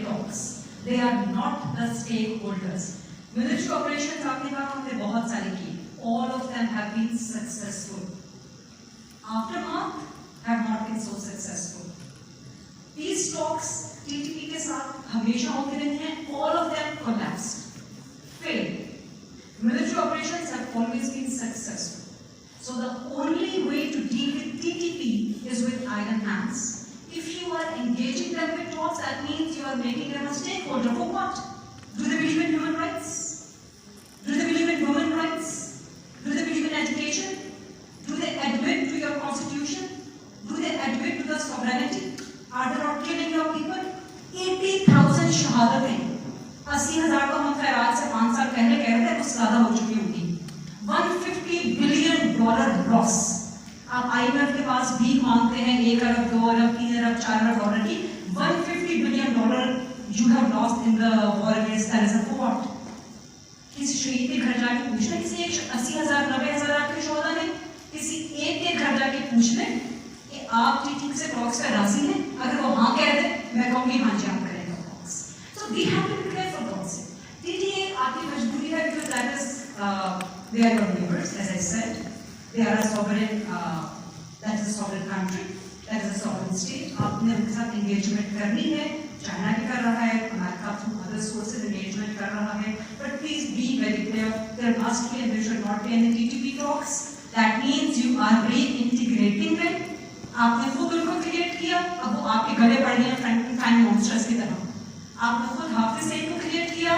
talks. They are not the stakeholders. Military operations आपने कहा हमने बहुत सारी की. All of them have been successful. Aftermath have not been so successful. These talks TTP के साथ हमेशा होते रहे हैं. All of them collapsed, failed. Military operations have always been successful. So the only way to deal with TTP is with iron hands. If you are engaging them with talks, that means you are making them a stakeholder. For what? Do they believe in human rights? Do they believe in women's rights? Do they believe in education? Do they admit to your constitution? Do they admit to the sovereignty? Are they not killing your people? 80,000 शहादतें, 80,000 तो हम खैर आज से 5 साल पहले कह रहे थे, उससे ज़्यादा हो चुकी होगी. $150 billion लॉस. आप IMF के पास भी मांगते हैं 1 अरब, 2 अरब, 3 अरब, 4 अरब डॉलर की. $150 billion you have lost in the war against terrorism. For what? किसी शहीद के घर जाके पूछना, किसी 80,000, 90,000 के शोधा में, किसी एक के घर जाके पूछने कि आप TTP से टॉक्स पे राजी हैं. अगर वो हाँ कह दे, मैं कहूँगी हाँ जी आप करेंगे talks. So we have to be careful about it. TTP आपकी मजबूरी है because that is they are your neighbors, as I said. They are a sovereign, that is a sovereign country, that is a sovereign state. आपने उनके साथ engagement करनी है. China भी कर रहा है, America through other sources engagement कर रहा है. But please be very clear. There must be and there should not be any TTP talks. That means you are reintegrating them. आपने खुद उनको create किया, अब वो आपके गले पड़ गए Frankenstein monsters की तरह. आपने खुद हाफिज सईद को create किया,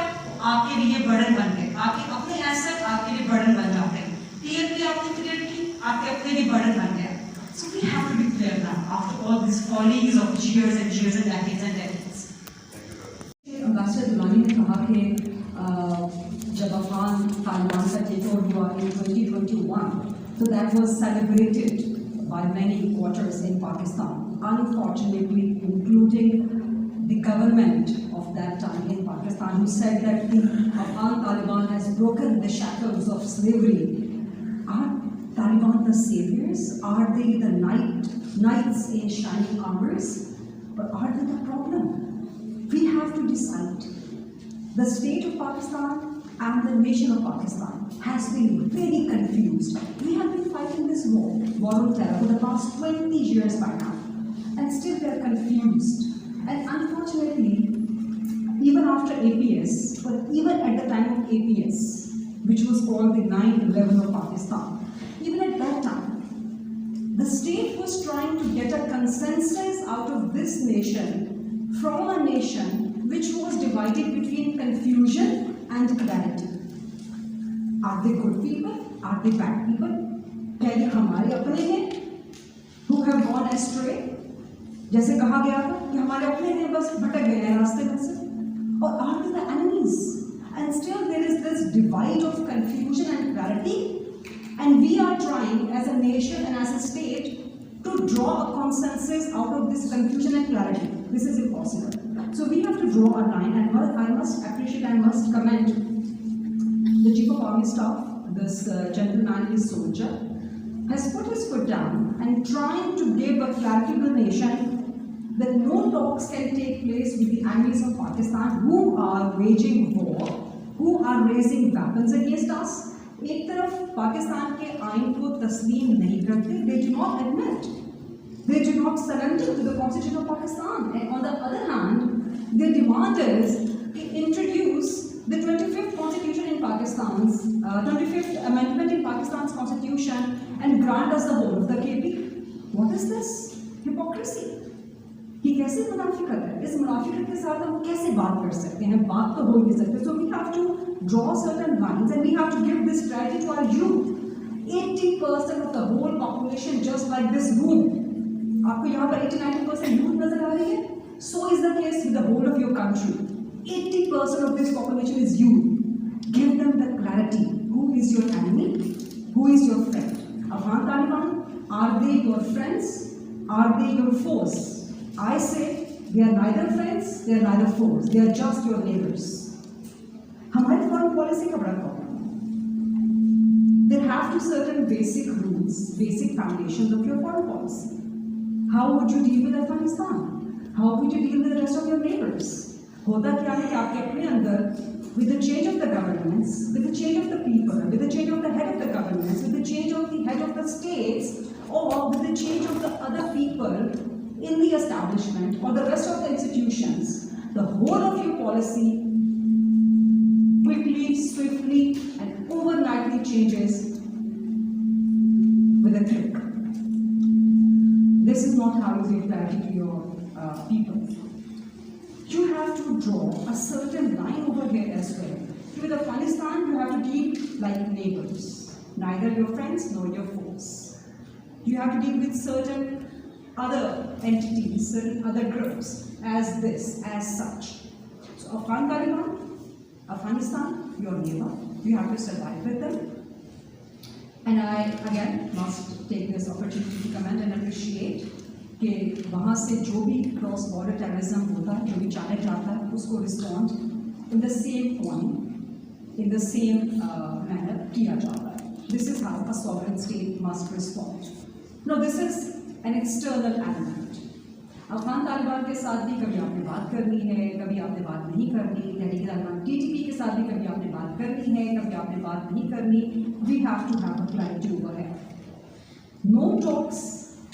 आपके लिए burden बन गए. आपके अपने asset आपके लिए burden बन जाते हैं. TLP आपने create की, आपके अपने लिए burden बन गया. So we have to be clear now after all these follies of years and years and decades and decades. Ambassador Durrani ने कहा कि जब अफगान तालिबान का टेकओवर हुआ in 2021, so that was celebrated by many quarters in Pakistan, unfortunately including the government of that time in Pakistan, who said that the Afghan Taliban has broken the shackles of slavery. Are Taliban the saviors? Are they the knights in shining armors? Or are they the problem? We have to decide. The state of Pakistan and the nation of Pakistan has been very confused. We have been fighting this war on terror for the past 20 years by now, and still they are confused. And unfortunately, even after APS, but even at the time of APS, which was called the 9/11 of Pakistan, even at that time, the state was trying to get a consensus out of this nation from a nation which was divided between confusion and clarity. Are they good people? Are they bad people? क्या ये हमारे अपने हैं who have gone astray? जैसे कहा गया था कि हमारे अपने हैं बस भटक गए हैं रास्ते में से, और are they the enemies? And still there is this divide of confusion and clarity, and we are trying as a nation and as a state to draw a consensus out of this confusion and clarity. This is impossible. So we have to draw a line, and I must appreciate, I must commend the Chief of Army Staff, this gentleman, his soldier, has put his foot down and trying to give a clarity to the nation that no talks can take place with the enemies of Pakistan who are waging war, who are raising weapons against us. एक तरफ पाकिस्तान के आइन को तस्लीम नहीं करते, they do not admit, they do not surrender to the Constitution of Pakistan, and on the other hand, their demand is to introduce the 25th Constitution in Pakistan's 25th Amendment in Pakistan's Constitution and grant us the whole of the KP. What is this? Hypocrisy. ये कैसे मुनाफिकत है? इस मुनाफिकत के साथ हम कैसे बात कर सकते हैं? बात तो हो ही नहीं सकते. So we have to draw certain lines and we have to give this clarity to our youth. 80% of the whole population just like this room. आपको यहाँ पर 80-90% youth नजर आ रही है? So is the case with the whole of your country. 80% of this population is youth. Give them the clarity. Who is your enemy? Who is your friend? Afghan Taliban, are they your friends? Are they your foes? I say they are neither friends, they are neither foes. They are just your neighbors. हमारे foreign policy का बड़ा problem. There have to be certain basic rules, basic foundations of your foreign policy. How would you deal with Afghanistan? How would you deal with the rest of your neighbors? होता क्या है कि आपके अपने अंदर with the change of the governments, with the change of the people, with the change of the head of the governments, with the change of the head of the states, or with the change of the other people in the establishment or the rest of the institutions, the whole of your policy quickly, swiftly, and overnightly changes with a click. This is not how you give clarity to your people. You have to draw a certain line over here as well. With Afghanistan, you have to deal like neighbors, neither your friends nor your foes. You have to deal with certain other entities, certain other groups as this, as such. So Afghanistan, your neighbor, you have to survive with them. And I again must take this opportunity to commend and appreciate कि वहाँ से जो भी cross border terrorism होता है, जो भी चाहे जाता है, उसको respond in the same point, in the same manner किया जाता है. This is how a sovereign state must respond. No this is an external element. Afghan Taliban के साथ भी कभी आपने बात करनी है, कभी आपने बात नहीं करनी. तहरीक तालिबान TTP के साथ भी कभी आपने बात करनी है, कभी आपने बात नहीं करनी. We have to have a clarity over है. No talks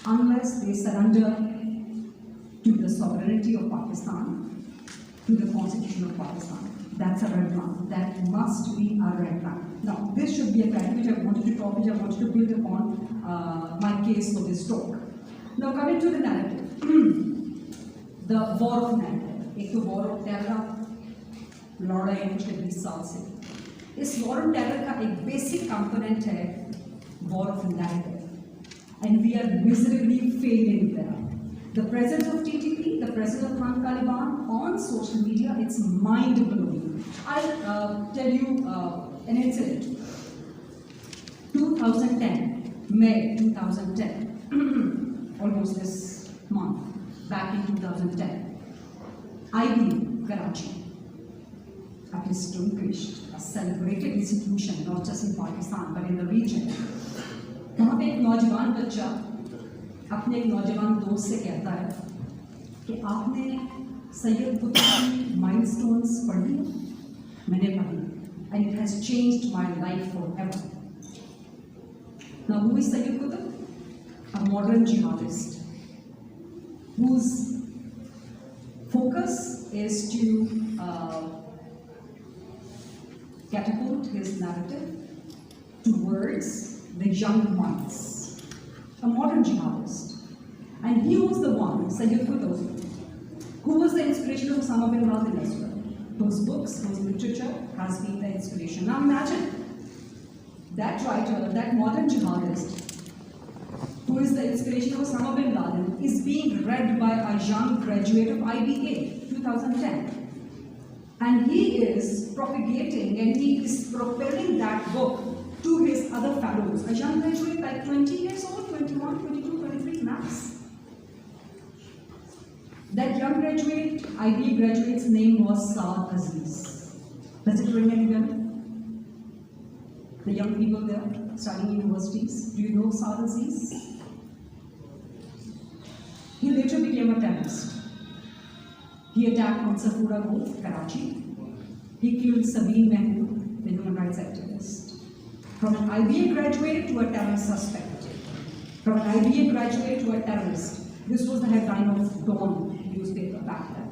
unless they surrender to the sovereignty of Pakistan, to the constitution of Pakistan. That's a red line. That must be a red line. Now, this should be a clarity which I wanted to talk, which I wanted to build upon my case for this talk. Now, coming to the narrative. The war of narrative. एक तो war of terror लड़ रहे हैं पिछले 20 साल से. इस war of terror का एक basic component है war of narrative. And we are miserably failing there. The presence of TTP, the presence of Afghan Taliban on social media, it's mind-blowing. I'll tell you an incident. 2010, May 2010, almost this month, back in 2010, IB, Karachi, a distinguished, a celebrated institution, not just in Pakistan, but in the region. वहाँ पे एक नौजवान बच्चा अपने एक नौजवान दोस्त से कहता है कि आपने सैयद कुतुब की माइलस्टोन्स पढ़ी? मैंने पढ़ी. And it has changed my life forever. Now, who is Sayyid Qutb? A modern jihadist whose focus is to catapult his narrative towards the young minds, a modern jihadist. And he was the one, Sayyid Qutb, who was the inspiration of Osama bin Laden as well. Those books, those literature has been the inspiration. Now imagine that writer, that modern jihadist, who is the inspiration of Osama bin Laden, is being read by a young graduate of IBA, 2010. And he is propagating and he is propelling that book to his other fellows, a young graduate like 20 years old, 21, 22, 23 max. That young graduate, IB graduate's name was Saad Aziz. Does it ring any bell? The young people there studying universities, do you know Saad Aziz? He later became a terrorist. He attacked on Safura Road, Karachi. He killed Sabeen Mahmood, the human rights activist. From an IBA graduate to a terrorist suspect. From an IBA graduate to a terrorist. This was the headline of Dawn newspaper back then.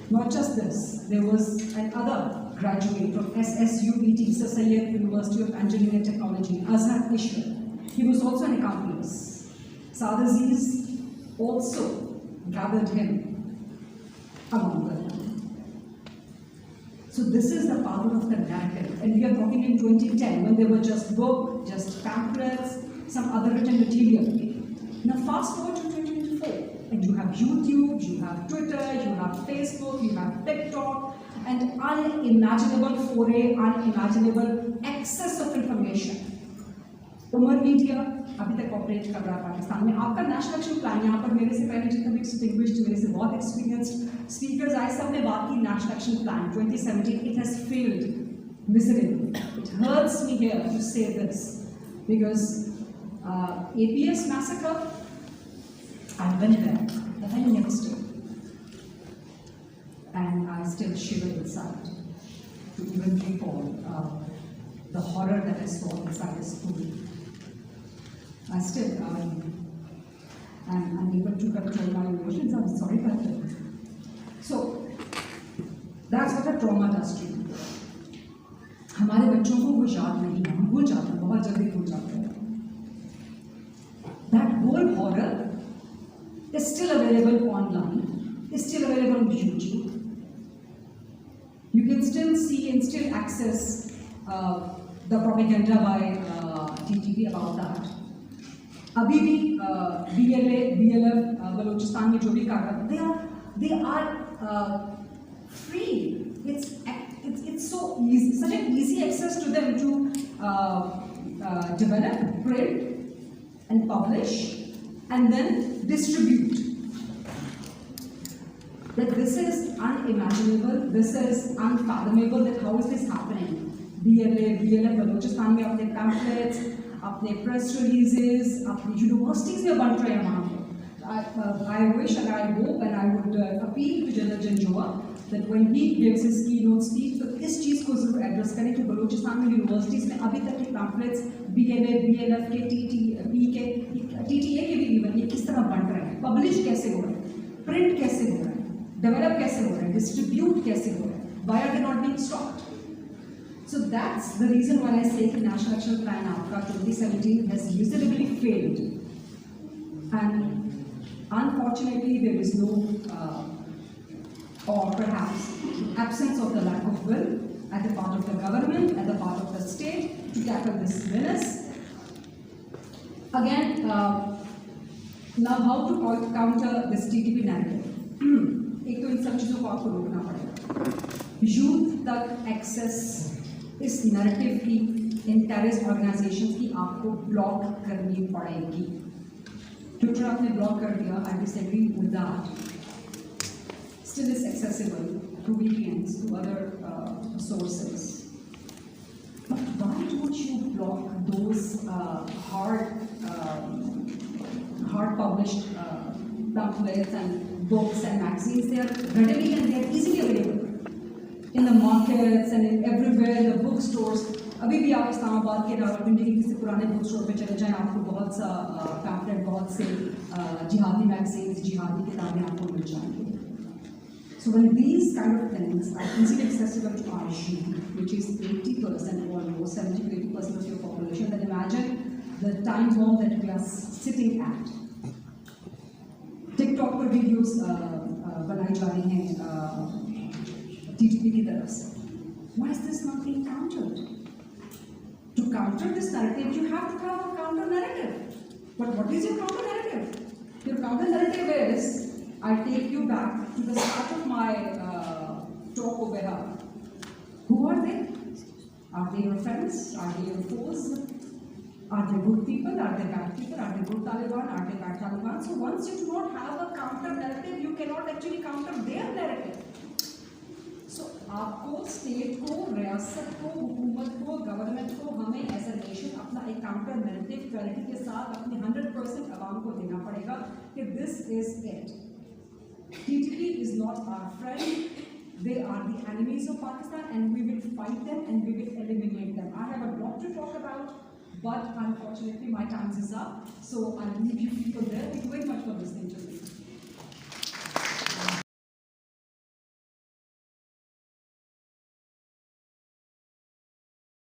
Not just this, there was another graduate of SSUET, Sir Syed University of Engineering and Technology, Azhar Ishwar. He was also an accomplice. Saad Aziz also gathered him among them. So this is the power of the narrative, and we are talking in 2010 when there were just books, just pamphlets, some other written material. Now fast forward to 2024, and you have YouTube, you have Twitter, you have Facebook, you have TikTok, and unimaginable foray, unimaginable access of information. Umar media अभी तक operate कर रहा है पाकिस्तान में. आपका national action plan, यहाँ पर मेरे से पहले जितने भी डिस्टिंग्विश्ड, मेरे से बहुत एक्सपीरियंस्ड स्पीकर्स आए, सब ने बात की national action plan 2017. It has failed miserably. It hurts me here to say this because APS massacre, I went there the very next day, and I sad to even recall the horror that I saw inside the school. I still am unable to control my emotions. I'm sorry, but so that's what a trauma does to you. हमारे बच्चों को वो याद नहीं है, हम भूल जाते हैं, बहुत जल्दी भूल जाते हैं. That whole horror is still available online, is still available on YouTube. You can still see and still access the propaganda by TTP about that. अभी भी BLA, BLF, बलूचिस्तान में जो भी कारवाई, they are free. It's so easy, such an easy access to them to develop, print, and publish, and then distribute. That this is unimaginable, this is unfathomable, that how is this happening? BLA, BLF, Balochistan में अपने pamphlets, अपने press releases, अपनी universities में बन रहे हैं वहाँ पे. I wish and I hope and I would appeal to General Janjoa that when he gives his keynote speech, तो इस चीज़ को जरूर एड्रेस करें कि बलूचिस्तान में यूनिवर्सिटीज़ में अभी तक के पैम्फलेट्स BLA, BLF के TTA के भी इवन ये किस तरह बन रहे हैं, पब्लिश कैसे हो रहे हैं, प्रिंट कैसे हो रहे हैं, डेवलप कैसे हो रहे हैं, डिस्ट्रीब्यूट कैसे हो रहे हैं, why are they not being stopped? So that's the reason why I say the National Action Plan आपका 2017 has miserably failed, and unfortunately there is no or perhaps absence of the lack of will at the part of the government, at the part of the state to tackle this menace. Again, now how to counter this TTP narrative? एक तो इन सब चीज़ों को आपको रोकना पड़ेगा. Youth तक access इस नैरेटिव की इन टेररिस्ट ऑर्गेनाइजेशंस की आपको ब्लॉक करनी पड़ेगी. ट्विटर आपने ब्लॉक कर दिया, I disagree with that. Still is accessible to VPNs, to other sources. But why don't you block those hard published pamphlets and books and magazines? They are readily and they are easily available in the markets and in everywhere, in the bookstores. अभी भी आप इस्लामाबाद के रावलपिंडी के किसी पुराने book store पे चले जाएं, आपको बहुत सा पैम्फलेट, बहुत से जिहादी मैगजीन्स, जिहादी किताबें आपको मिल जाएंगी. So when these kind of things are easily accessible to our youth, which is 80% or almost 70 to 80% of your population, then imagine the time bomb that we are sitting at. TikTok पर videos बनाई जा रही हैं TTP की तरफ से. Why is this not being countered? To counter this narrative, you have to have a counter narrative. But what is your counter narrative? Your counter narrative is, I'll take you back to the start of my talk over here. Who are they? Are they your friends? Are they your foes? Are they good people? Are they bad people? Are they good Taliban? Are they bad Taliban? So once you do not have a counter narrative, you cannot actually counter their narrative. So आपको state को, रियासत को, हुकूमत को, government को, हमें as a nation अपना एक काउंटर नैरेटिव क्लैरिटी के साथ अपने 100% आवाम को देना पड़ेगा कि this is it. TTP is not our friend. They are the enemies of Pakistan, and we will fight them and we will eliminate them. I have a lot to talk about, but unfortunately my time is up. So I leave you people there. Thank you very much for listening to me.